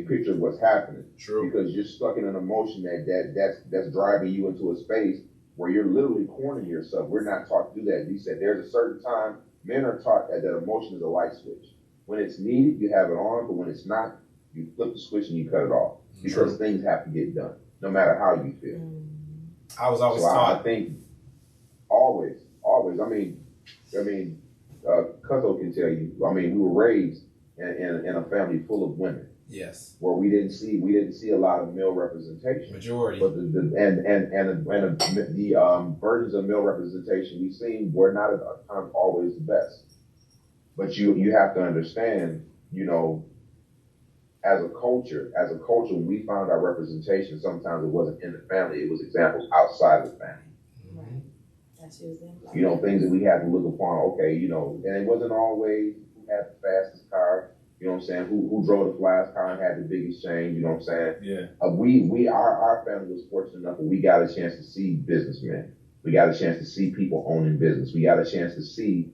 big picture of what's happening. True. Because you're stuck in an emotion that's driving you into a space where you're literally cornering yourself. We're not taught to do that. You said there's a certain time men are taught that emotion is a light switch. When it's needed, you have it on, but when it's not, you flip the switch and you cut it off. Because things have to get done, no matter how you feel. I was always taught. I think always. Cuzzo can tell you. I mean, we were raised in a family full of women. Yes. Where we didn't see a lot of male representation. Majority. But the versions of male representation we've seen were not at times always the best. But you have to understand, as a culture, when we found our representation, sometimes it wasn't in the family, it was examples outside of the family. Right. That's using. Things that we had to look upon, and it wasn't always who had the fastest car, you know what I'm saying, who drove the flyest car and had the biggest chain, you know what I'm saying? Yeah. Our family was fortunate enough that we got a chance to see businessmen. We got a chance to see people owning business. We got a chance to see,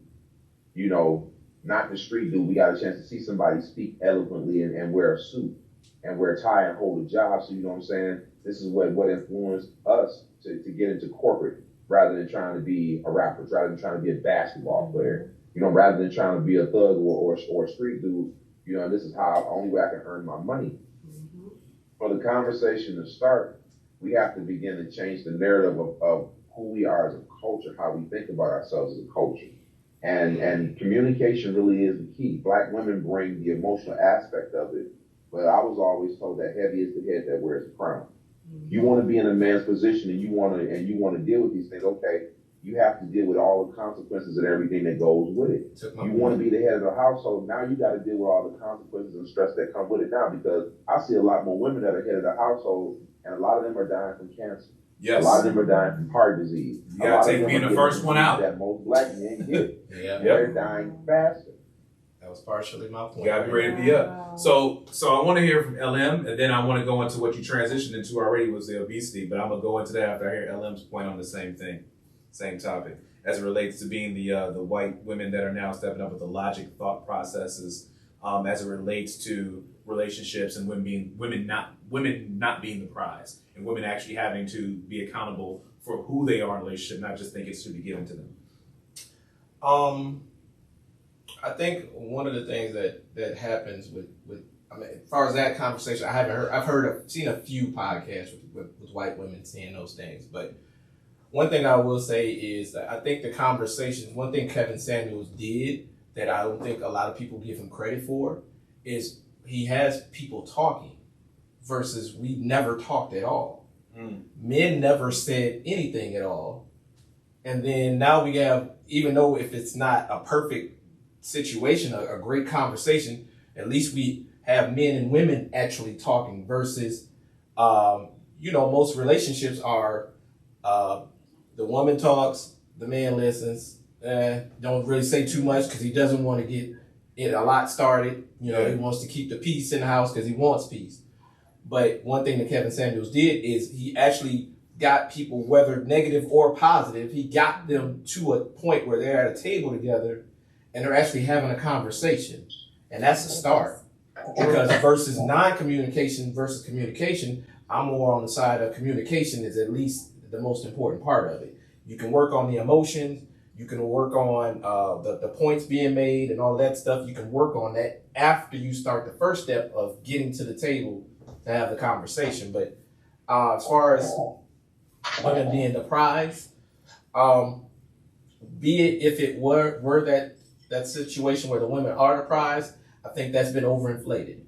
not the street dude, we got a chance to see somebody speak eloquently and wear a suit and wear a tie and hold a job. So, you know what I'm saying? This is what influenced us to get into corporate rather than trying to be a rapper, rather than trying to be a basketball player, rather than trying to be a thug or a street dude, and this is how only way I can earn my money. Mm-hmm. For the conversation to start, we have to begin to change the narrative of who we are as a culture, how we think about ourselves as a culture. And communication really is the key. Black women bring the emotional aspect of it, but I was always told that heavy is the head that wears the crown. Mm-hmm. You want to be in a man's position and you want to deal with these things. Okay, you have to deal with all the consequences and everything that goes with it. You want to be the head of the household. Now you got to deal with all the consequences and stress that come with it now, because I see a lot more women that are head of the household, and a lot of them are dying from cancer. Yes. A lot of them are dying from heart disease. You got to take being the first one out. That most black men get. Yeah. They're dying faster. That was partially my point. You got to be ready to be up. So I want to hear from LM, and then I want to go into what you transitioned into already was the obesity, but I'm going to go into that after I hear LM's point on the same thing, same topic, as it relates to being the white women that are now stepping up with the logic thought processes as it relates to relationships and women not being the prize, and women actually having to be accountable for who they are in a relationship, not just think it should be given to them. I think one of the things that happens with as far as that conversation, I've seen a few podcasts with white women saying those things, but one thing I will say is that I think the conversations, one thing Kevin Samuels did that I don't think a lot of people give him credit for is he has people talking versus we never talked at all. Men never said anything at all. And then now we have, even though if it's not a perfect situation, a great conversation, at least we have men and women actually talking versus, most relationships are the woman talks, the man listens, don't really say too much because he doesn't want to get it a lot started. He wants to keep the peace in the house because he wants peace. But one thing that Kevin Samuels did is he actually got people, whether negative or positive, he got them to a point where they're at a table together and they're actually having a conversation. And that's a start. Because versus non-communication versus communication, I'm more on the side of communication is at least the most important part of it. You can work on the emotions, you can work on the points being made and all that stuff. You can work on that after you start the first step of getting to the table to have the conversation. But as far as women being the prize, be it if it were that situation where the women are the prize, I think that's been overinflated.